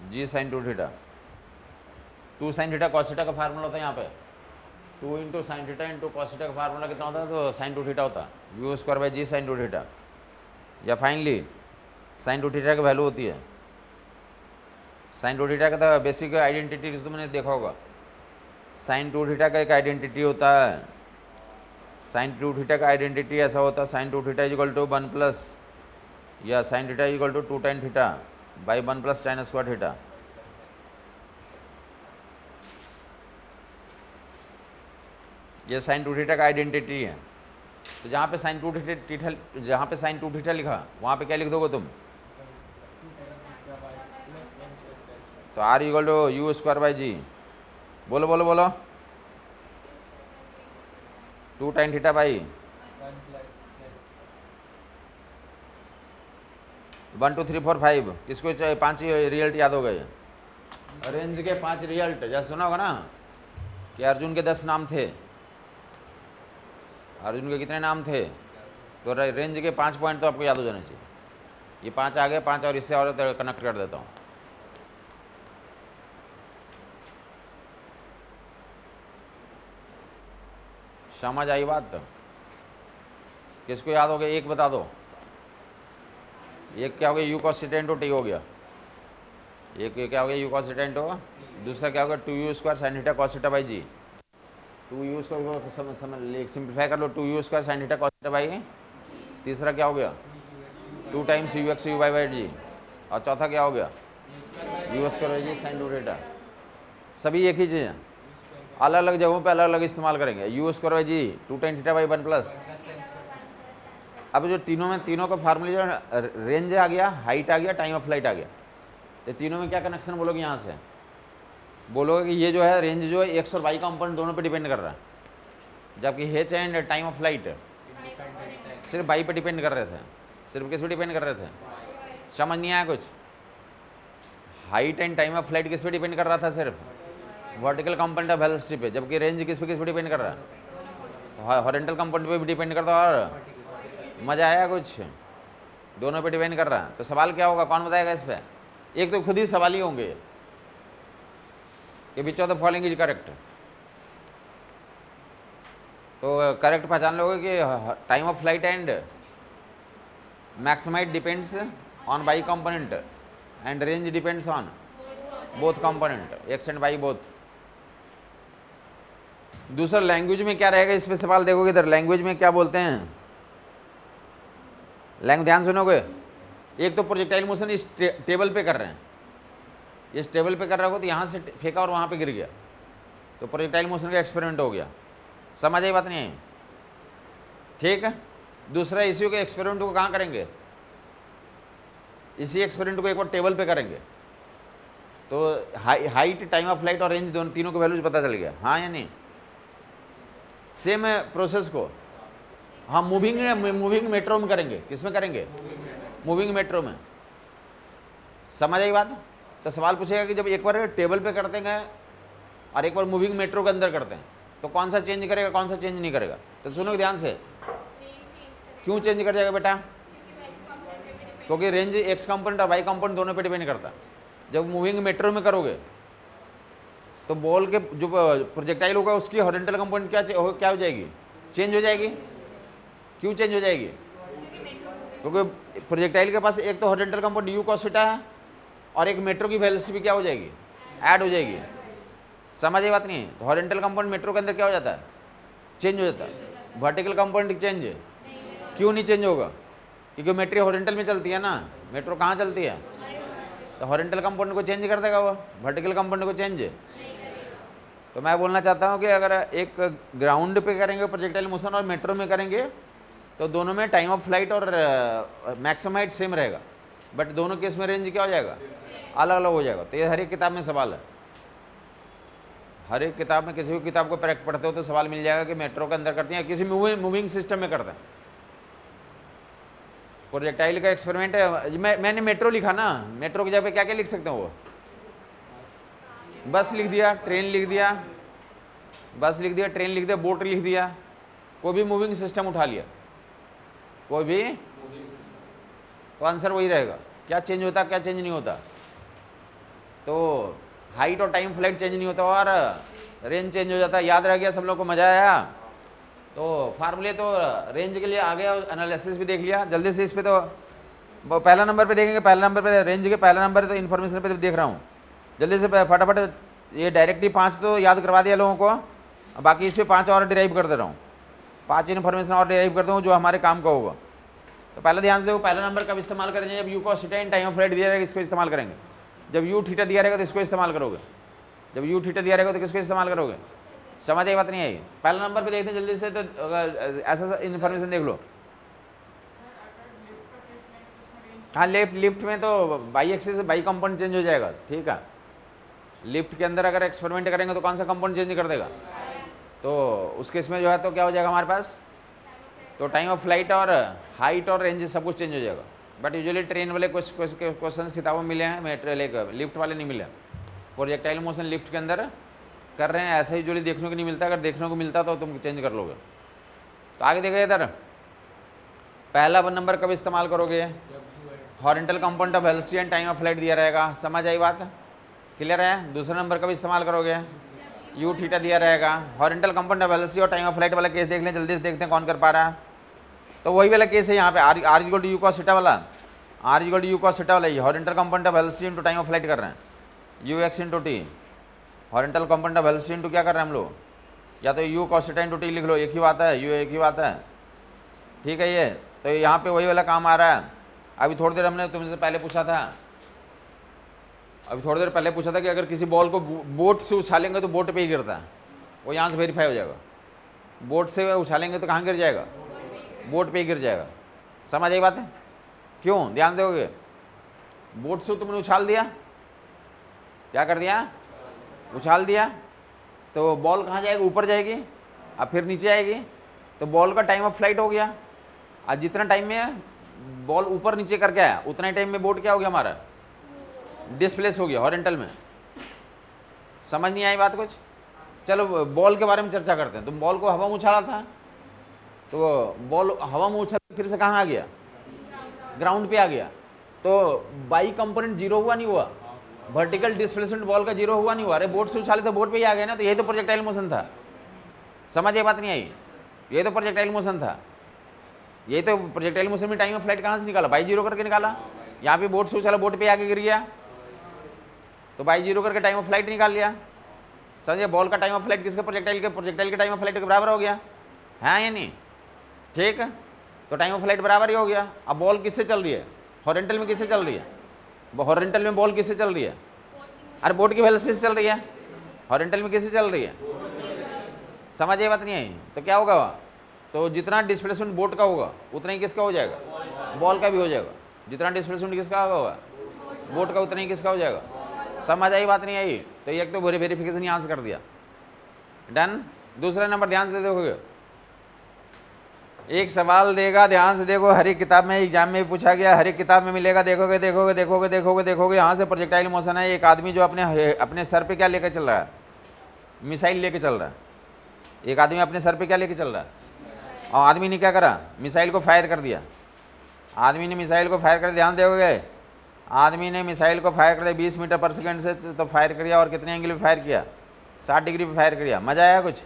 जी sine two theta, 2 sine theta cos theta का formula होता है यहाँ पे, 2 into sine theta into cos theta का फार्मूला कितना होता है, तो साइन टू थीटा होता है, u square by ji sine two theta. या फाइनली साइन टू थीटा की वैल्यू होती है, साइन टू थीटा का तो बेसिक आइडेंटिटी तो मैंने देखा होगा, साइन टू थीटा का एक आइडेंटिटी होता है, साइन टू थीटा का आइडेंटिटी ऐसा होता है, sine two theta equal to 1 plus, या sine theta equal to 2 tan theta by 1 plus tan square theta. ये साइन टू थीटा का आइडेंटिटी है। तो जहाँ पे साइन टू थीटा, जहाँ पे साइन टू थीटा लिखा वहाँ पे क्या लिख दोगे तुम, तो R equal to u square by g, बोलो बोलो बोलो, 2 tan थीटा बाई 1 2 3 4 5, किसको 5 रिजल्ट याद हो गए, रेंज के 5 रिजल्ट, जैसे सुना होगा ना कि अर्जुन के 10 नाम थे, अर्जुन के कितने नाम थे, तो रेंज के 5 पॉइंट तो आपको याद हो जाने चाहिए। ये 5 आ गए, 5 और इससे और कनेक्ट कर देता हूँ। समझ आई बात, तो किसको याद हो गया, एक बता दो, एक क्या हो गया, you cos theta into T हो गया, एक क्या हो गया, यू कॉस थीटा इंटू, दूसरा क्या हो गया, 2u square sine theta cos theta by g, 2u square simplify कर लो, 2u square sine theta cos theta by, तीसरा क्या हो गया, 2 times you x you y by g, और चौथा क्या हो गया, u square by ji sine two theta. सभी एक ही चीज़ है, अलग अलग जगहों पे अलग अलग इस्तेमाल करेंगे, U square by G 2 tan theta by 1 plus. अब जो तीनों का फार्मूला जो रेंज आ गया, हाइट आ गया, टाइम ऑफ फ्लाइट आ गया, तो तीनों में क्या कनेक्शन बोलोगे, यहाँ से बोलोगे कि ये जो है रेंज जो है एक्स और वाई कंपोनेंट दोनों पे डिपेंड कर रहा है, जबकि हेच एंड टाइम ऑफ फ्लाइट सिर्फ वाई पे डिपेंड कर रहे थे, सिर्फ किस पे डिपेंड कर रहे थे, समझ नहीं आया कुछ, height and time of flight किस पे डिपेंड कर रहा था, सिर्फ वर्टिकल कंपोनेंट ऑफ वेलोसिटी पे, जबकि रेंज किस पे डिपेंड कर रहा है, हॉरिजॉन्टल कंपोनेंट पे भी डिपेंड करता है। और मज़ा आया कुछ, दोनों पे डिपेंड कर रहा है। तो सवाल क्या होगा, कौन बताएगा इस पर, एक तो खुद ही सवाल ही होंगे कि which of the following is correct, तो करेक्ट पहचान लोगे कि time of flight and max height depends on y component and range depends on both component, x and y both. दूसरा लैंग्वेज में क्या रहेगा, इस पे सवाल देखोगे इधर, लैंग्वेज में क्या बोलते हैं, लैंग्वेज ध्यान सुनोगे, एक तो प्रोजेक्टाइल मोशन इस टेबल पे कर रहे हैं, इस टेबल पे कर रहे हो तो यहाँ से फेंका और वहाँ पे गिर गया, तो प्रोजेक्टाइल मोशन का एक्सपेरिमेंट हो गया, समझ आई बात नहीं है, ठीक है। दूसरा इसी के एक्सपेरिमेंट को कहाँ करेंगे, इसी एक्सपेरिमेंट को एक बार टेबल पे करेंगे, तो हाइट टाइम ऑफ फ्लाइट और रेंज दोनों तीनों के वैल्यूज पता चल गया, हाँ या नहीं। सेम प्रोसेस को हम मूविंग मेट्रो में करेंगे, किस में करेंगे, मूविंग मेट्रो में, समझ आई बात। तो सवाल पूछेगा कि जब एक बार टेबल पे करते हैं और एक बार मूविंग मेट्रो के अंदर करते हैं, तो कौन सा चेंज करेगा, कौन सा चेंज नहीं करेगा, तो सुनो ध्यान से, क्यों चेंज कर जाएगा बेटा, क्योंकि रेंज एक्स कंपोनेंट और वाई कंपोनेंट दोनों पे डिपेंड करता है। जब मूविंग मेट्रो में करोगे तो बॉल के जो प्रोजेक्टाइल होगा उसकी हॉरिजॉन्टल कंपोनेंट क्या हो जाएगी, चेंज हो जाएगी। क्यों चेंज हो जाएगी, क्योंकि प्रोजेक्टाइल के पास एक तो horizontal component you cos theta है और एक मेट्रो की वेलोसिटी क्या हो जाएगी, ऐड हो जाएगी, समझ ये बात नहीं है। हॉरिजॉन्टल कंपोनेंट मेट्रो के अंदर क्या हो जाता है, चेंज हो जाता है, वर्टिकल कंपोनेंट चेंज, क्यों नहीं चेंज होगा, क्योंकि मेट्रो हॉरिजॉन्टल में चलती है ना, मेट्रो कहाँ चलती है, तो हॉरिजॉन्टल कंपोनेंट को चेंज कर देगा वो, वर्टिकल कंपोनेंट को चेंज। तो मैं बोलना चाहता हूँ कि अगर एक ग्राउंड पे करेंगे प्रोजेक्टाइल मोशन और मेट्रो में करेंगे तो दोनों में टाइम ऑफ फ्लाइट और मैक्सिमम हाइट सेम रहेगा, बट दोनों केस में रेंज क्या हो जाएगा, अलग अलग हो जाएगा। तो ये हर एक किताब में सवाल है, हर एक किताब में, किसी भी किताब को पढ़ते हो तो सवाल मिल जाएगा कि मेट्रो के अंदर करते हैं, किसी मूविंग सिस्टम में करते हैं। प्रोजेक्टाइल का एक्सपेरिमेंट है, मैंने मेट्रो लिखा ना, मेट्रो की जगह पे क्या क्या लिख सकते हो, वो बस लिख दिया, ट्रेन लिख दिया, बस लिख दिया, ट्रेन लिख दिया, बोट लिख दिया, कोई भी मूविंग सिस्टम उठा लिया, कोई भी, तो आंसर वही रहेगा। क्या चेंज होता, क्या चेंज नहीं होता, तो हाइट और टाइम फ्लाइट चेंज नहीं होता और रेंज चेंज हो जाता है। याद रह गया सब लोग को? मज़ा आया? तो फार्मूले तो रेंज के लिए आ गया, एनालिसिस भी देख लिया। जल्दी से इस पे तो पहला नंबर पे देखेंगे, पहला नंबर पे रेंज के पहला नंबर तो इन्फॉर्मेशन पे देख रहा हूँ। जल्दी से फटाफट ये डायरेक्टली 5 तो याद करवा दिया लोगों को, बाकी इस पर 5 और डिराइव कर दे रहा हूँ, 5 इन्फॉर्मेशन और डिराइव करता हूँ जो हमारे काम का होगा। तो पहले ध्यान से देखो, पहला नंबर कब इस्तेमाल करेंगे? जब you cos theta in time of flight दिया रहेगा, इसको इस्तेमाल करेंगे। जब यू थीटा दिया रहेगा तो इसको इस्तेमाल करोगे। जब यू थीटा दिया रहेगा तो किसको इस्तेमाल करोगे? समझ आई बात नहीं आई? पहला नंबर पे देखते हैं जल्दी से, तो ऐसा इन्फॉर्मेशन देख लो। हाँ, लिफ्ट में तो बाई एक्सिस से बाई कंपाउंड चेंज हो जाएगा, ठीक है। लिफ्ट के अंदर अगर एक्सपेरिमेंट करेंगे तो कौन सा कंपाउंड चेंज कर देगा? तो उस केस में जो है तो क्या हो जाएगा हमारे पास? तो टाइम ऑफ फ्लाइट और हाइट और रेंज सब कुछ चेंज हो जाएगा। बट यूजुअली ट्रेन वाले क्वेश्चंस किताबों में मिले हैं, मेट्रो लिफ्ट वाले नहीं मिले। प्रोजेक्टाइल मोशन लिफ्ट के अंदर कर रहे हैं, ऐसा ही यूजुअली देखने को नहीं मिलता। अगर देखने को मिलता तो तुम चेंज कर लोगे। तो आगे देखो इधर, पहला नंबर कब इस्तेमाल करोगे? Horizontal component of velocity and time of flight दिया रहेगा। समझ आई बात? क्लियर है? दूसरा नंबर कब इस्तेमाल करोगे? यू थीटा दिया रहेगा। हॉरिजॉन्टल कंपाउंड ऑफ वेलोसिटी और टाइम ऑफ फ्लाइट वाला केस देख लें, जल्दी से देखते हैं कौन कर पा रहा है। तो वही वाला केस है यहाँ पे, R equal to u cos theta वाला, R equal to u cos theta वाला। ये horizontal component of velocity into time of flight कर रहे हैं, u x into t. Horizontal component of velocity into क्या कर रहे हैं हम लोग? या तो u cos theta into t लिख लो, एक ही बात है, यू एक ही बात है, ठीक है। ये तो यहाँ पे वही वाला काम आ रहा है। अभी थोड़ी देर हमने तुमसे पहले पूछा था, कि अगर किसी बॉल को बोट से उछालेंगे तो बोट पे ही गिरता है, वो यहाँ से वेरीफाई हो जाएगा। बोट से उछालेंगे तो कहाँ गिर जाएगा? बोट पे ही गिर जाएगा। समझ आई बात है? क्यों? ध्यान दोगे, बोट से तुमने उछाल दिया, क्या कर दिया? उछाल दिया, तो बॉल कहाँ जाएगी? ऊपर जाएगी, अब फिर नीचे आएगी, तो बॉल का टाइम ऑफ फ्लाइट हो गया। आज जितना टाइम में बॉल ऊपर नीचे करके आया उतना ही टाइम में बोट क्या हो गया हमारा? डिस्प्लेस हो गया हॉरिजॉन्टल में। समझ नहीं आई बात कुछ? चलो बॉल के बारे में चर्चा करते हैं। तो बॉल को हवा में उछाला था, तो बॉल हवा में उछल फिर से कहाँ आ गया? ग्राउंड पे आ गया। तो बाई कंपोनेंट जीरो हुआ नहीं हुआ? वर्टिकल डिस्प्लेसमेंट बॉल का जीरो हुआ नहीं हुआ? अरे बोट से उछाले तो बोट पे ही आ गया ना। तो यही तो प्रोजेक्टाइल मोशन था। समझ ये बात नहीं आई? यही तो प्रोजेक्टाइल मोशन था। यही तो प्रोजेक्टाइल मोशन में टाइम ऑफ फ्लाइट कहाँ से निकाला? बाई जीरो करके निकाला। यहाँ पे बोट से उछाला, बोट पे आके गिर गया, तो बाई जीरो करके टाइम ऑफ फ्लाइट निकाल लिया। समझे? बॉल का टाइम ऑफ फ्लाइट किसके? प्रोजेक्टाइल के टाइम ऑफ फ्लाइट के बराबर हो गया है या नहीं? ठीक है, तो टाइम ऑफ फ्लाइट बराबर ही हो गया। अब बॉल किससे चल रही है? हॉरिजॉन्टल में किससे चल रही है? हॉरिजॉन्टल में बॉल किससे चल रही है? अरे बोट की वेलोसिटी से चल रही है। हॉरिजॉन्टल में किससे चल रही है? समझ ये बात नहीं आई? तो क्या होगा? तो जितना डिस्प्लेसमेंट बोट का होगा उतना ही किसका हो जाएगा? बॉल का भी हो जाएगा। जितना डिस्प्लेसमेंट किसका होगा? बोट का, उतना ही किसका हो जाएगा? समझ आई बात नहीं आई? तो एक तो वेरिफिकेशन यहाँ से कर दिया, डन। दूसरा नंबर ध्यान से देखोगे, एक सवाल देगा, ध्यान से देखो, हर एक किताब में एग्जाम में भी पूछा गया, हर एक किताब में मिलेगा। देखोगे यहाँ से प्रोजेक्टाइल मोशन है। एक आदमी जो अपने सर पे क्या लेकर चल रहा है? मिसाइल लेके चल रहा है। एक आदमी अपने सर पे क्या लेके चल रहा है? और आदमी ने क्या करा? मिसाइल को फायर कर दिया। आदमी ने मिसाइल को फायर कर, ध्यान दोगे, आदमी ने मिसाइल को फायर कर दिया 20 मीटर पर सेकंड से, तो फायर किया। और कितने एंगल पे फायर किया? 60 डिग्री पे फायर किया। मजा आया कुछ?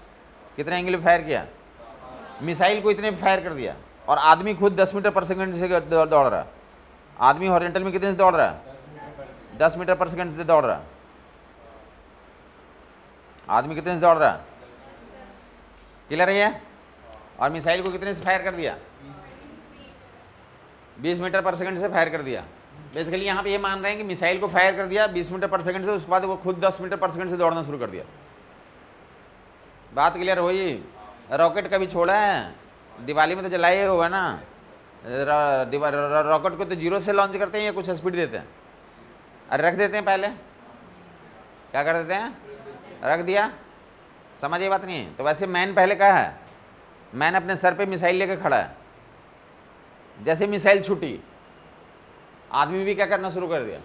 कितने एंगल पे फायर किया? मिसाइल को इतने फायर कर दिया। और आदमी खुद 10 मीटर पर सेकंड से दौड़ रहा है। आदमी हॉरिजॉन्टल में कितने से दौड़ रहा है? 10 मीटर पर सेकंड से दौड़ रहा है। आदमी कितने से दौड़ रहा है? क्लियर है? और मिसाइल को कितने से फायर कर दिया? 20 मीटर पर सेकंड से फायर कर दिया। बेसिकली यहाँ पे ये मान रहे हैं कि मिसाइल को फायर कर दिया 20 मीटर पर सेकंड से, उसके बाद वो खुद 10 मीटर पर सेकंड से दौड़ना शुरू कर दिया। बात क्लियर हुई? रॉकेट कभी छोड़ा है? दिवाली में तो जलाए होगा ना। रॉकेट को तो जीरो से लॉन्च करते हैं या कुछ स्पीड देते हैं? अरे रख देते हैं, पहले क्या कर देते हैं? रख दिया। समझ ये बात नहीं है? तो वैसे मैन पहले क्या है? मैन अपने सर पे मिसाइल लेकर खड़ा है। जैसे मिसाइल छूटी, आदमी भी क्या करना शुरू कर दिया?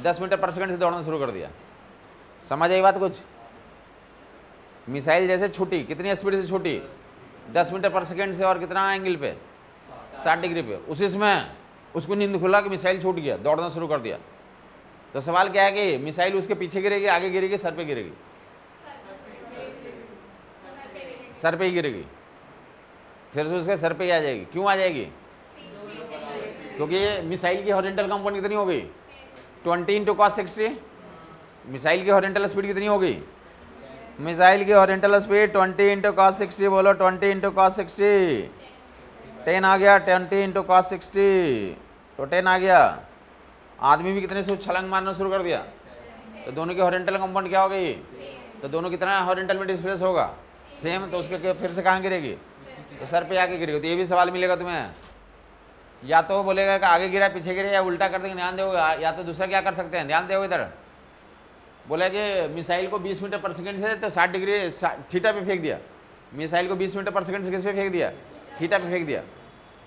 10 मीटर पर सेकंड से दौड़ना शुरू कर दिया। समझ आई बात कुछ? मिसाइल जैसे छूटी, कितनी स्पीड से छूटी? 10 मीटर पर सेकंड से, और कितना एंगल पे? 60 डिग्री पे। उसी समय उसको नींद खुला कि मिसाइल छूट गया, दौड़ना शुरू कर दिया। तो सवाल क्या है कि मिसाइल उसके पीछे गिरेगी, आगे गिरेगी, सर पे गिरेगी? सर पे ही गिरेगी। फिर से उसके सर पे ही आ जाएगी। क्यों आ जाएगी? क्योंकि मिसाइल की हॉरिजॉन्टल कंपाउंड कितनी हो गई? 20 इंटू कॉस 60। मिसाइल की हॉरिजॉन्टल स्पीड कितनी हो गई? मिसाइल की हॉरिजॉन्टल स्पीड 20 इंटू कॉस 60। बोलो 20 इंटू कॉस 60। 10 आ गया। 20 इंटू कॉस 60 तो 10 आ गया। आदमी भी कितने से छलांग मारना शुरू कर दिया, तो दोनों की हॉरिजॉन्टल कंपाउंड क्या हो गई? तो दोनों कितना हॉरिजॉन्टल में डिस्प्लेस होगा? सेम। तो उसके फिर से कहाँ गिरेगी? तो सर पे आके गिरेगी। तो ये भी सवाल मिलेगा तुम्हें, या तो बोलेगा कि आगे गिरा पीछे गिरे, या उल्टा कर देंगे। ध्यान दोगे? या तो दूसरा क्या कर सकते हैं, ध्यान दोगे इधर। बोला कि मिसाइल को 20 मीटर पर सेकंड से तो 60 डिग्री थीटा पे फेंक दिया। मिसाइल को 20 मीटर पर सेकंड से किस पे फेंक दिया? थीटा पे फेंक दिया।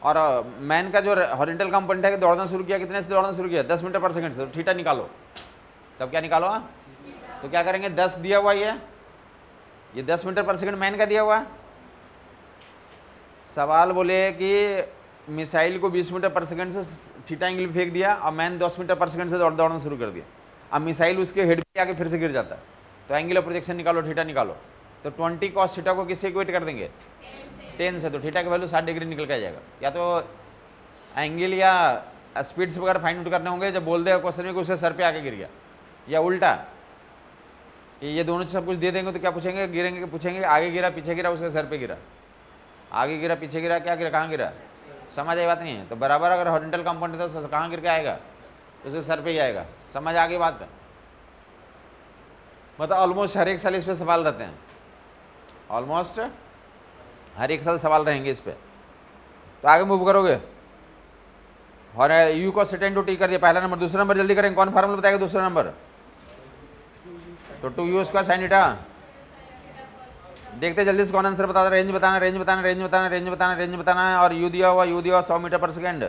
और मैन का जो हॉरिजॉन्टल कंपोनेंट है कि दौड़ना शुरू किया, कितने से दौड़ना शुरू किया? 10 मीटर पर सेकंड से। तो थीटा निकालो। तब क्या निकालो? तो क्या करेंगे? 10 दिया हुआ ये 10 मीटर पर सेकंड मैन का दिया हुआ। सवाल बोले कि मिसाइल को 20 मीटर पर सेकंड से थीटा एंगल में फेंक दिया और मैन 10 मीटर पर सेकंड से दौड़ना शुरू कर दिया। अब मिसाइल उसके हेड पे आके फिर से गिर जाता है। तो एंगल ऑफ प्रोजेक्शन निकालो, थीटा निकालो। तो 20 कॉस थीटा को किससे इक्वेट कर देंगे? 10 से। तो थीटा की वैल्यू 60 डिग्री निकल के आ जाएगा। या तो एंगल या स्पीड्स वगैरह फाइंड आउट करने होंगे जब बोल देगा क्वेश्चन में कि उसके सर पे आके गिर गया, या उल्टा। ये दोनों सब कुछ दे देंगे तो क्या पूछेंगे? गिरेंगे, पूछेंगे आगे गिरा पीछे गिरा, उसके सर पे गिरा। आगे गिरा पीछे गिरा, क्या गिरा, कहाँ गिरा? समझ आई बात नहीं है? तो बराबर अगर हॉरिजॉन्टल कंपाउंड है तो कहाँ गिर के आएगा? उसके सर पे ही आएगा। समझ आ गई बात? मतलब ऑलमोस्ट हर एक साल इस पे सवाल रहते हैं। ऑलमोस्ट हर एक साल सवाल रहेंगे इस पे। तो आगे मूव करोगे। और यू को सेट टू टी कर दिया पहला नंबर। दूसरा नंबर जल्दी करेंगे। कौन फार्मूला बताएगा दूसरा नंबर? तो 2u उसका साइन थीटा। देखते जल्दी से कौन आंसर बताता है। रेंज बताना, रेंज बताना, रेंज बताना, रेंज बताना, रेंज बताना है। और यू दिया हुआ 100 मीटर पर सेकंड।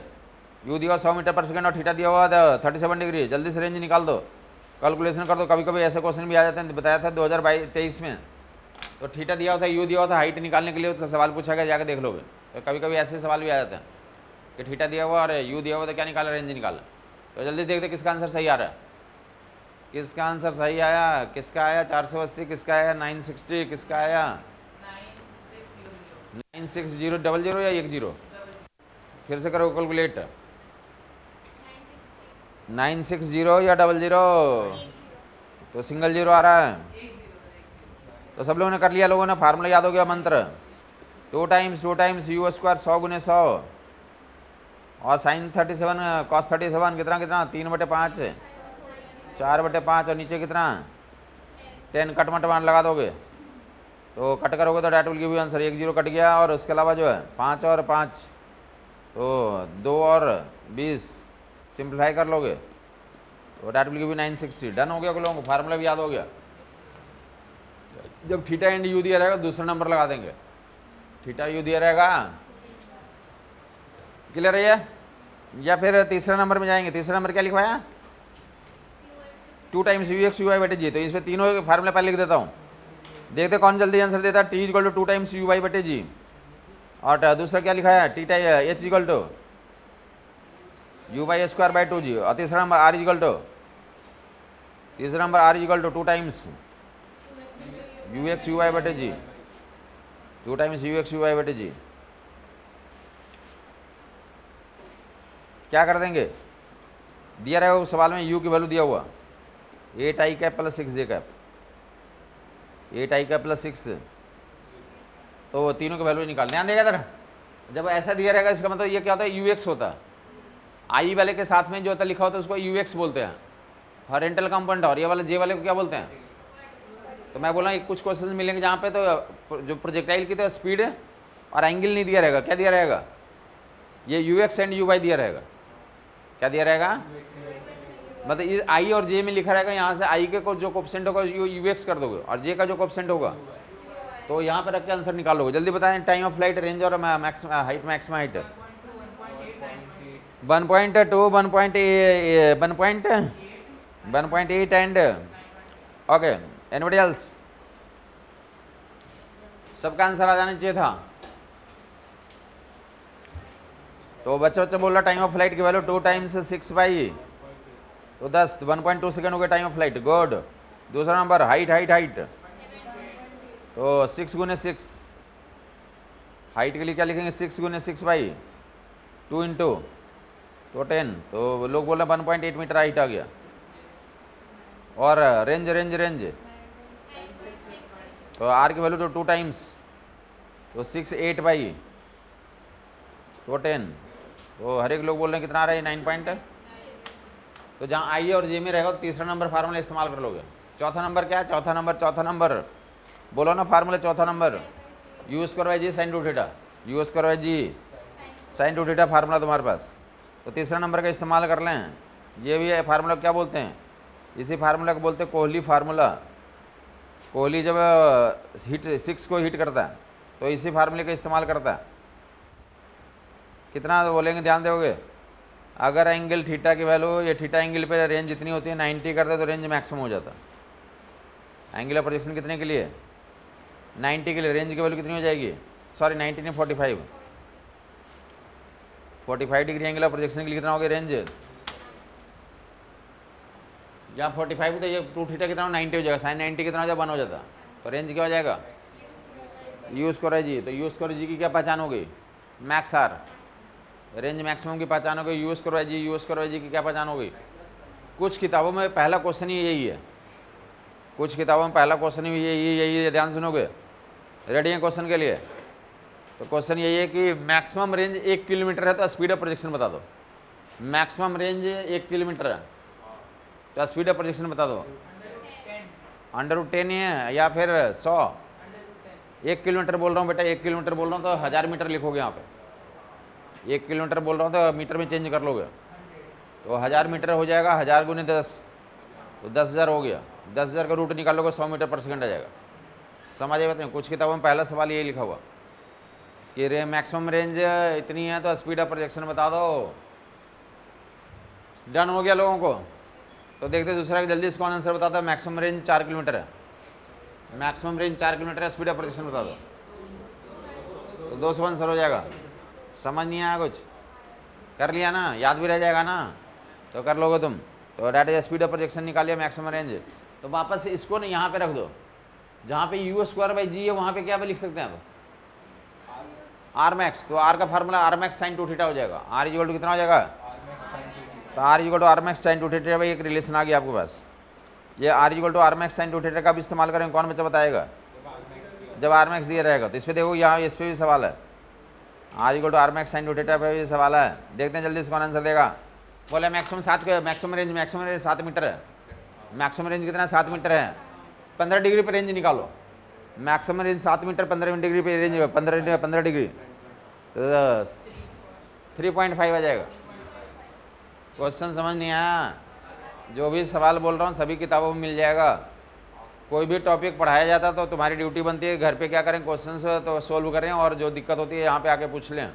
यू दिया हुआ 100 मीटर पर सेकंड और थीटा दिया हुआ 37 डिग्री। जल्दी से रेंज निकाल दो, कैलकुलेशन कर दो। कभी कभी ऐसे क्वेश्चन भी आ जाते हैं। बताया था 2023 में। तो थीटा दिया हुआ था, यू दिया हुआ था, हाइट निकालने के लिए तो सवाल पूछा गया, जाकर देख लोगे। तो कभी कभी ऐसे सवाल भी आ जाते हैं कि थीटा दिया हुआ और यू दिया हुआ तो क्या निकाला? रेंज निकाला। तो जल्दी देखते किसका आंसर सही आ रहा है। किसका आंसर सही आया? किसका आया 480? किसका आया 960? किसका आया 96000 या 10? फिर से करो कैलकुलेट। 960 या 00? तो सिंगल जीरो आ रहा है। तो सब लोगों ने कर लिया? लोगों ने फार्मूला याद हो गया? मंत्र 2 टाइम्स यू स्क्वायर 100 गुने 100 और साइन 37 कॉस 37 कितना कितना? 3/5 4/5 और नीचे कितना? 10। कट मट मान लगा दोगे तो कट करोगे तो that will give you answer. 1 0 cut गया और उसके अलावा जो है 5 और 5 तो 2 और 20 सिंप्लीफाई कर लोगे तो that will give you 960। Done हो गया लोगों को? फार्मूला भी याद हो गया। जब थीटा एंड यू दिया रहेगा दूसरा नंबर लगा देंगे। थीटा यू दिया रहेगा। क्लियर है ये? या फिर तीसरा नंबर में जाएंगे। तीसरा नंबर क्या लिखवाया? 2 times you x you Y बटे जी। तो इसमें तीनों फार्मूला पहले लिख देता हूँ। देखते कौन जल्दी आंसर देता है। T equal to 2 times U Y बटे जी। और दूसरा क्या लिखा है? T tie H equal to U by square by 2 G. और तीसरा number R equal to 2 times you x you Y बटे G. 2 times you x you Y बटे जी। क्या कर देंगे? दिया रहेगा उस सवाल में यू की वैल्यू दिया हुआ 8 आई कैप प्लस 6 जे कैप। 8 आई कैप प्लस 6 तो तीनों की वैल्यू निकाल। ध्यान देगा इधर। जब ऐसा दिया रहेगा इसका मतलब ये क्या होता है? यू एक्स होता है। आई वाले के साथ में जो होता लिखा होता है उसको यू एक्स बोलते हैं हॉरिजॉन्टल कंपोनेंट। और ये वाले जे वाले को क्या बोलते हैं? तो मैं बोला कुछ क्वेश्चन मिलेंगे जहाँ पे तो जो प्रोजेक्टाइल की तो स्पीड और एंगल नहीं दिया रहेगा। क्या दिया रहेगा? ये U X and U Y दिया रहेगा। क्या दिया रहेगा? मतलब ये आई और जे में लिखा रहेगा। यहाँ से आई के को जो कोएफिशिएंट होगा यू एक्स कर दोगे और जे का जो कोएफिशिएंट होगा तो यहाँ पर रख के आंसर निकालोगे। जल्दी बताएं। टाइम ऑफ फ्लाइट, रेंज और height, maximum height 1.2 1.8 and okay. Anybody else? सबका आंसर आ जाना चाहिए था। तो बच्चा बोल रहा टाइम ऑफ फ्लाइट की वैल्यू 2 टाइम्स 6 बाई तो 10, 1.2 सेकेंड हो गया टाइम ऑफ फ्लाइट, गुड। दूसरा नंबर हाइट, हाइट हाइट, तो 6 गुने 6, हाइट के लिए क्या लिखेंगे, 6 गुने 6 बाई 2 इंटू तो 10, तो लोग बोल रहे 1.8 मीटर हाइट आ गया। और रेंज रेंज रेंज, तो आर की वैल्यू तो 2 टाइम्स, तो 6 8 बाई तो 10, तो हर एक लोग बोल रहे हैं कितना आ रहा है, 9 पॉइंट। तो जहाँ आई और जे में रहेगा तो तीसरा नंबर फार्मूला इस्तेमाल कर लोगे। चौथा नंबर क्या है, चौथा नंबर बोलो ना फार्मूला, चौथा नंबर यूज़ करो जी साइन टू थीटा, यूज़ करो जी साइन टू थीटा फार्मूला तुम्हारे पास। तो तीसरा नंबर का इस्तेमाल कर लें। ये भी है फार्मूला, क्या बोलते हैं, इसी फार्मूला को बोलते हैं कोहली फार्मूला। कोहली जब हिट 6 को हिट करता है तो इसी फार्मूले का इस्तेमाल करता है। कितना बोलेंगे, ध्यान दोगे, अगर एंगल थीटा की वैल्यू, ये थीटा एंगल पे रेंज जितनी होती है 90 करते तो रेंज मैक्सिमम हो जाता। एंगुलर प्रोजेक्शन कितने के लिए, 90 के लिए रेंज की वैल्यू कितनी हो जाएगी, सॉरी 90 नहीं 45 डिग्री एंगुलर प्रोजेक्शन के लिए कितना हो गया रेंज, यहाँ 45 तो ये 2 थीटा कितना 90 हो जाएगा, साइन 90 कितना हो जाएगा 1 हो जाता, तो रेंज क्या हो जाएगा, यूज़ करो जी। तो यूज़ करो जी की क्या पहचान हो गई, मैक्स आर, रेंज मैक्सिमम की पहचान हो गई। यूज़ करो जी, यूज़ करो जी की क्या पहचान हो गई। कुछ किताबों में पहला क्वेश्चन ही यही है, कुछ किताबों में पहला क्वेश्चन ही यही है, ध्यान सुनोगे, रेडी है क्वेश्चन के लिए। तो क्वेश्चन यही है कि मैक्सिमम रेंज 1 किलोमीटर है तो स्पीड ऑफ प्रोजेक्शन बता दो। मैक्सिमम रेंज 1 किलोमीटर है तो स्पीड ऑफ प्रोजेक्शन बता दो। √10 ही है या फिर 100, 1 किलोमीटर बोल रहा हूँ बेटा, 1 किलोमीटर बोल रहा हूँ तो 1000 मीटर लिखोगे यहाँ पे। 1 किलोमीटर बोल रहा हूँ तो मीटर में चेंज कर लोगे, तो 1000 मीटर हो जाएगा, 1000 गुने 10 तो 10,000 हो गया। 10,000 का रूट निकालोगे 100 मीटर पर सेकंड आ जाएगा। समझ आए बात। कुछ किताबों में पहला सवाल यही लिखा हुआ कि मैक्सिमम रेंज इतनी है तो स्पीड ऑफ प्रोजेक्शन बता दो। डन हो गया लोगों को। तो देखते दूसरा जल्दी इसको आंसर बताता है। मैक्सिमम रेंज 4 किलोमीटर है, मैक्सिमम रेंज 4 किलोमीटर है, स्पीड ऑफ प्रोजेक्शन बता दो। तो 200 आंसर हो जाएगा। समझ नहीं आया कुछ, कर लिया ना, याद भी रह जाएगा ना, तो कर लोगे तुम। तो that is speed of projection निकालिए मैक्सिमम रेंज। तो वापस इसको ना यहाँ पे रख दो, जहाँ पे u²/g है वहाँ पे क्या पे लिख सकते हैं आप, आर मैक्स। तो आर का formula R max sine 2 theta हो जाएगा। आर इक्वल टू कितना हो जाएगा, तो R equal to R max sine 2 theta. भाई एक रिलेशन आ गया आपके पास, ये R equal to R max sine 2 theta का भी इस्तेमाल करेंगे। कौन बच्चा बताएगा, जब आर मैक्स दिया रहेगा। तो इस पर देखो, यहाँ इस पर भी सवाल है, R equal to R max sine 2 theta पे भी सवाल है। देखते हैं जल्दी इसका आंसर देगा। बोले मैक्सिमम 7, मैक्सिमम रेंज 7 मीटर है। मैक्सिमम रेंज कितना 7 मीटर है, 15 डिग्री पर रेंज निकालो। मैक्सिमम रेंज 7 मीटर, 15 डिग्री पे रेंज 15 डिग्री, तो 3.5 आ जाएगा। क्वेश्चन समझ नहीं आया, जो भी सवाल बोल रहा हूँ सभी किताबों में मिल जाएगा। कोई भी टॉपिक पढ़ाया जाता तो तुम्हारी ड्यूटी बनती है घर पे क्या करें, क्वेश्चन तो सोल्व करें, और जो दिक्कत होती है यहाँ पे आके पूछ लें।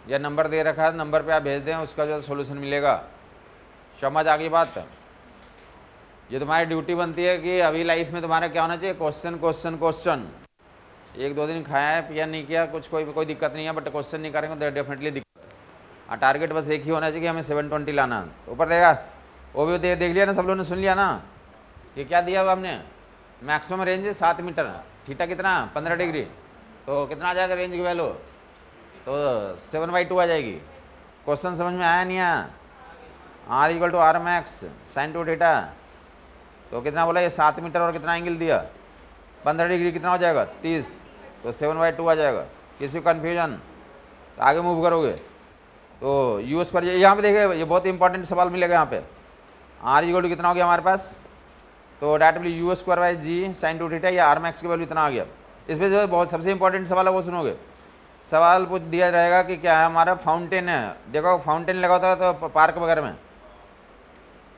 यह नंबर दे रखा है, नंबर पे आप भेज दें, उसका जो सोल्यूशन मिलेगा। समझ आ गई बात। ये तुम्हारी ड्यूटी बनती है कि अभी लाइफ में तुम्हारा क्या होना चाहिए, क्वेश्चन क्वेश्चन क्वेश्चन। 1-2 दिन खाया है पिया नहीं किया कुछ, कोई दिक्कत नहीं है, बट क्वेश्चन नहीं करेंगे तो डेफिनेटली दिक्कत। टारगेट बस एक ही होना चाहिए कि हमें 720 लाना। ऊपर देगा वो भी देख लिया ना, सब लोगों ने सुन लिया ना कि क्या दिया हुआ हमने। मैक्सिमम रेंज 7 मीटर, थीटा कितना 15 डिग्री, तो कितना आ जाएगा रेंज की वैल्यू, तो 7/2 आ जाएगी। क्वेश्चन समझ में आया नहीं आया। R equal to R max sine 2 theta, तो कितना बोला ये 7 मीटर, और कितना एंगल दिया 15 डिग्री, कितना हो जाएगा 30, तो 7/2 आ जाएगा। किसी को कन्फ्यूजन, तो आगे मूव करोगे तो यूज़ पर। यहाँ पे देखे, ये बहुत इंपॉर्टेंट सवाल मिलेगा यहाँ पे। आर इक्वल टू कितना हो गया हमारे पास, तो that will u²/g sine 2 theta, या आर मैक्स की वैल्यू इतना आ गया। इसमें जो बहुत सबसे इंपॉर्टेंट सवाल है वो सुनोगे। सवाल पूछ दिया जाएगा कि क्या है हमारा फाउंटेन है। देखो फाउंटेन लगा होता है तो पार्क वगैरह में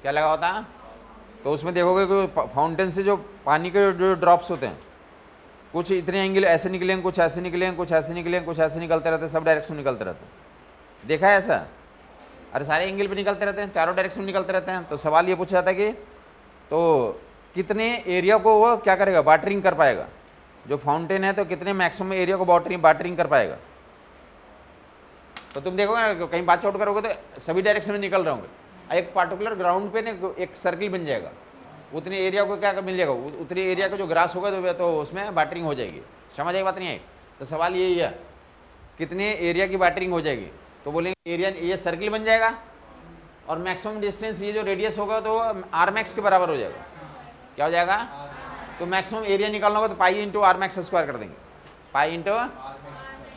क्या लगा होता है, तो उसमें देखोगे कि फाउंटेन से जो पानी के जो ड्रॉप्स होते हैं, कुछ इतने एंगल ऐसे निकलेंगे, कुछ ऐसे निकलेंगे, कुछ ऐसे निकलेंगे, कुछ ऐसे निकलते रहते हैं, सब डायरेक्शन निकलते रहते हैं। देखा है ऐसा, अरे सारे एंगल पे निकलते रहते हैं, चारों डायरेक्शन निकलते रहते हैं। तो सवाल ये पूछा जाता है कि तो कितने एरिया को वो क्या करेगा, वाटरिंग कर पाएगा। जो फाउंटेन है तो कितने मैक्सिमम एरिया को वाटरिंग कर पाएगा। तो तुम देखोगे ना कहीं बात चौट करोगे तो सभी डायरेक्शन में निकल रहे होंगे, एक पार्टिकुलर ग्राउंड पे ना एक सर्किल बन जाएगा, उतने एरिया को क्या मिल जाएगा, उतने एरिया का जो ग्रास होगा तो उसमें बैटरिंग हो जाएगी। समझ आई बात नहीं आई? तो सवाल यही है कितने एरिया की बैटरिंग हो जाएगी, तो बोलेंगे एरिया ये सर्किल बन जाएगा और मैक्सिमम डिस्टेंस ये जो रेडियस होगा तो आर मैक्स के बराबर हो जाएगा। क्या हो जाएगा? तो मैक्सिमम एरिया निकालना होगा तो pi into R max square कर देंगे, पाई इंटू।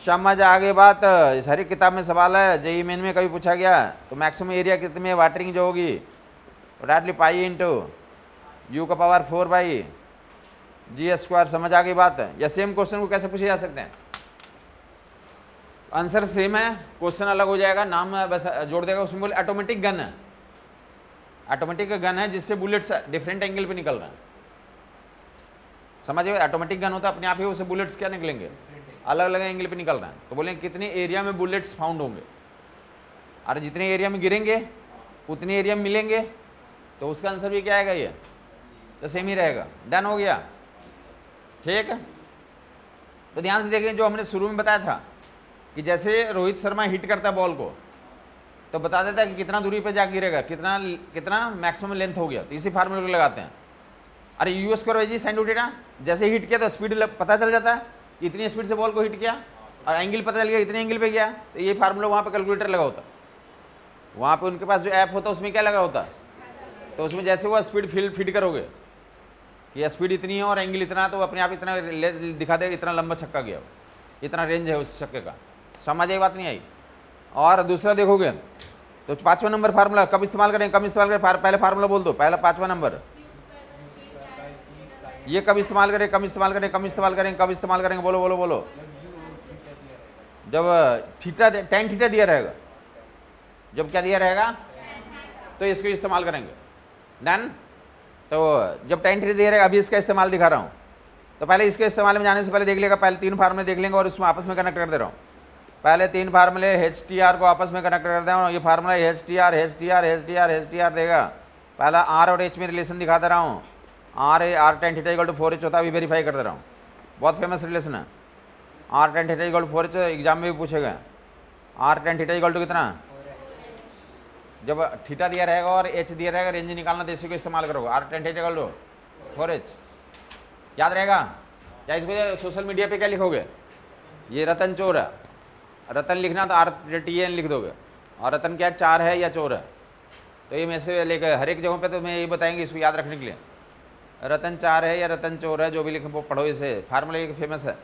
समझ आगे बात? सारी किताब में सवाल है, जेई मेन में कभी पूछा गया। तो मैक्सिमम एरिया कितने में वाटरिंग जो होगी डायरेक्टली पाई इंटू यू का पावर 4 बाई जी स्क्वायर। समझ आ गई बात? या सेम क्वेश्चन को कैसे पूछे जा सकते हैं? आंसर सेम है, क्वेश्चन अलग हो जाएगा, नाम बस जोड़ देगा। उसमें बोले ऑटोमेटिक गन है, ऑटोमेटिक गन है जिससे बुलेट्स डिफरेंट एंगल पे निकल रहे हैं। समझ गए? ऑटोमेटिक गन होता है अपने आप ही, उससे बुलेट्स क्या निकलेंगे, अलग अलग एंगल पे निकल रहे हैं। तो बोलेंगे कितने एरिया में बुलेट्स फाउंड होंगे, और जितने एरिया में गिरेंगे उतने एरिया में मिलेंगे, तो उसका आंसर भी क्या आएगा, ये तो सेम ही रहेगा। डन हो गया? ठीक है। तो ध्यान से देखें, जो हमने शुरू में बताया था कि जैसे रोहित शर्मा हिट करता है बॉल को तो बता देता है कि कितना दूरी पे जा गिरेगा, कितना कितना मैक्सिमम लेंथ हो गया, तो इसी फार्मूले को लगाते हैं। अरे U square by ji sine theta, जैसे हिट किया तो स्पीड पता चल जाता है, इतनी स्पीड से बॉल को हिट किया और एंगल पता चल गया इतने एंगल पे गया, तो ये फार्मूला वहाँ पे कैलकुलेटर लगा होता, वहाँ पे उनके पास जो ऐप होता है उसमें क्या लगा होता है, तो उसमें जैसे वो स्पीड फिट करोगे कि स्पीड इतनी है और एंगल इतना है, तो अपने आप इतना दिखा देगा इतना लंबा छक्का गया, इतना रेंज है उस छक्के का। समझ आई बात नहीं आई? और दूसरा देखोगे तो 5वां नंबर फार्मूला कब इस्तेमाल करें, कब इस्तेमाल करें, पहले फार्मूला बोल दो, पहला 5वां नंबर ये कब इस्तेमाल करें, कब इस्तेमाल करें, कब इस्तेमाल करें, कब इस्तेमाल करेंगे, बोलो बोलो बोलो। जब थीटा tan थीटा दिया रहेगा, जब क्या दिया रहेगा तो इसको इस्तेमाल करेंगे। डन? तो जब tan थीटा दिया रहेगा, अभी इसका इस्तेमाल दिखा रहा हूँ, तो पहले इसके इस्तेमाल में जाने से पहले देख लेगा, पहले 3 फार्मूले देख लेंगे और इसमें आपस में कनेक्ट कर दे रहा हूँ। पहले 3 फार्मूले HTR को आपस में कनेक्ट कर दे रहा हूँ, ये formula HTR HTR HTR HTR देगा। पहला R और H में रिलेशन दिखा दे रहा हूँ, R tan theta equal to 4H होता है, अभी वेरीफाई कर दे रहा हूँ, बहुत फेमस रिलेशन है। R tan theta equal to 4H exam में भी पूछेगा। R tan theta equal to कितना, जब थीटा दिया रहेगा और H दिया रहेगा, रेंज निकालना तो इसी को इस्तेमाल करोगे। R tan theta equal to 4H याद रहेगा? या इसको सोशल मीडिया पे क्या लिखोगे, ये रतन चोर है, रतन लिखना तो RTN लिख दोगे, और रतन क्या 4 है या चोर है, तो ये में से लेकर हर एक जगहों पे तो मैं ये बताएंगे इसको याद रखने के लिए, रतन 4 है या रतन चोर है, जो भी लिखे वो पढ़ो, इसे फार्मूला एक फेमस है।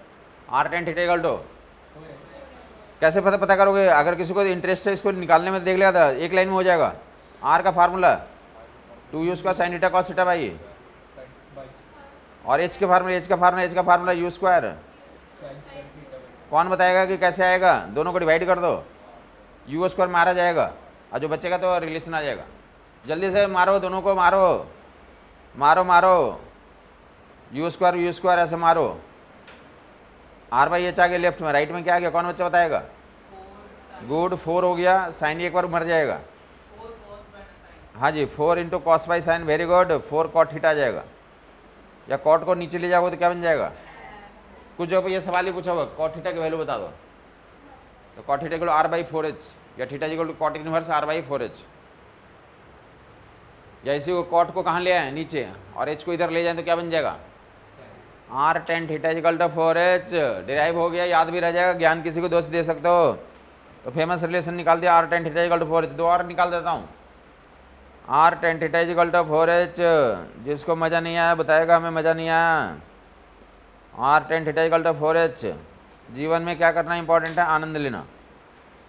R tan theta equal to कैसे पता करोगे, अगर किसी को इंटरेस्ट है इसको निकालने में, देख लिया था एक लाइन में हो जाएगा। R का फार्मूला 2u का sign theta cos theta by, और H का फार्मूला u स्क्वायर। कौन बताएगा कि कैसे आएगा, दोनों को डिवाइड कर दो, u स्क्वायर मारा जाएगा और जो बचेगा तो रिलेशन आ जाएगा। जल्दी से मारो, दोनों को मारो मारो मारो, u स्क्वायर ऐसे मारो, R बाई H आ गया लेफ्ट में, राइट में क्या आ गया, कौन बच्चा बताएगा? गुड, 4 हो गया, साइन एक बार मर जाएगा, हाँ जी 4 into cos by sine, very good, 4 cot theta आ जाएगा, या कॉट को नीचे ले जाओगे तो क्या बन जाएगा, कुछ जो ये सवाल ही पूछा होगा, कॉट थीटा की वैल्यू बता दो, तो cot theta equal R by 4H, या theta equal to cot inverse R by 4H, या इसी को कॉट को कहाँ ले आए नीचे और H को इधर ले जाए तो क्या बन जाएगा, R tan theta equal to 4H। Derive हो गया, याद भी रह जाएगा, ज्ञान किसी को दोस्त दे सकते हो। तो फेमस रिलेशन निकाल दिया, R tan theta equal to 4H। दो और निकाल देता हूँ, R tan theta equal to 4H, जिसको मज़ा नहीं आया बताएगा हमें मज़ा नहीं आया। R tan theta equal to 4H, जीवन में क्या करना इंपॉर्टेंट है, आनंद लेना।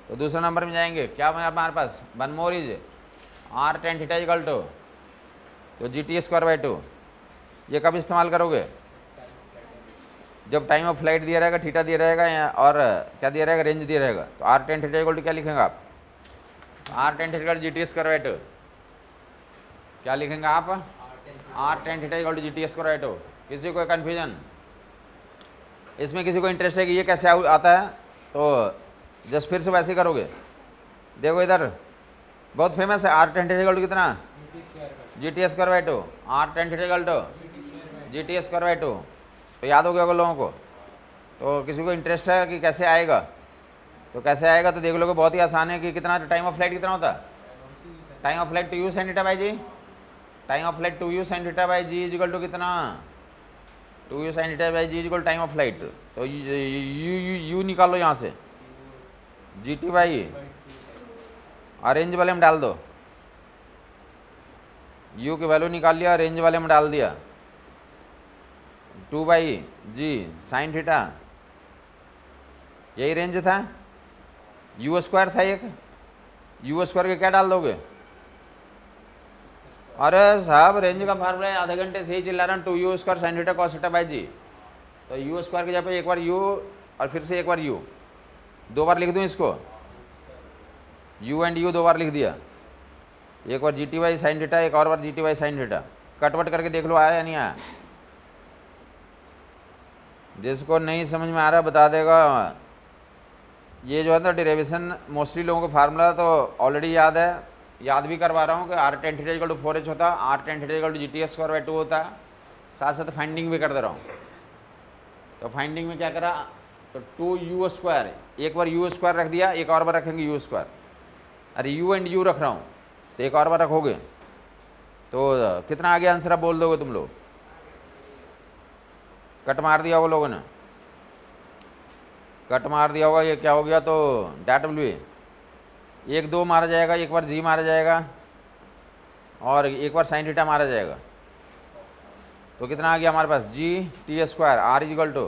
तो दूसरा नंबर में जाएंगे, क्या हमारे पास one more is R tan theta equal to, तो GT स्क्वायर बाई 2, ये कब इस्तेमाल करोगे, जब टाइम ऑफ फ्लाइट दिया रहेगा, थीटा दिया रहेगा और क्या दिया रहेगा, रेंज दिया रहेगा। तो R tan theta equal to क्या लिखेंगे आप, R tan theta GT square by 2, क्या लिखेंगे आप, R tan theta equal to GT square by 2। किसी को कन्फ्यूजन, इसमें किसी को इंटरेस्ट है कि ये कैसे आता है, तो जस्ट फिर से वैसे ही करोगे। देखो इधर बहुत फेमस है, R tan theta equal to कितना, GT square by 2, R tan theta equal to GT square by 2, तो याद हो गया होगा लोगों को। तो किसी को इंटरेस्ट है कि कैसे आएगा, तो कैसे आएगा, तो देख लोगे बहुत ही आसान है कि कितना टाइम ऑफ फ्लाइट कितना होता है, time of flight two u sine theta by g, time of flight two u sine theta by g is equal to कितना, two u sine theta by g is equal time of flight. तो u निकालो यहाँ से, g t by और range वाले में डाल दो, यू की वैल्यू निकाल लिया, रेंज वाले में डाल दिया, 2 बाई जी साइन थीटा, यही रेंज था, यू स्क्वायर था एक, यू स्क्वायर के क्या डाल दोगे, अरे साहब रेंज का फार्मूला है, आधे घंटे से ही चिल्ला रहा हूँ, 2 square sine theta cos theta by g. तो यू स्क्वायर के जगह पे एक बार यू और फिर से एक बार यू, 2 बार लिख दूँ इसको, यू एंड यू 2 बार लिख दिया, एक बार g t y sine theta, एक और बार g t y sine theta, कटवट करके देख लो आया या नहीं आया। जिसको नहीं समझ में आ रहा बता देगा। ये जो है ना डेरिवेशन मोस्टली लोगों को फार्मूला तो ऑलरेडी याद है, याद भी करवा रहा हूँ कि R tan theta equal to 4h होता, R tan theta equal to G T S square by 2 होता है, साथ साथ फाइंडिंग भी कर दे रहा हूँ। तो फाइंडिंग में क्या करा, तो 2u स्क्वायर, एक बार u स्क्वायर रख दिया, एक और बार रखेंगे u स्क्वायर, अरे u एंड u रख रहा हूँ तो एक और बार रखोगे तो कितना आगे आंसर आप बोल दोगे तुम लोग, कट मार दिया वो लोगों ने, कट मार दिया होगा, ये क्या हो गया, तो डैट विल बी 1 2 मारा जाएगा, एक बार जी मारा जाएगा और एक बार साइन थीटा मारा जाएगा, तो कितना आ गया हमारे पास, g t square R equal to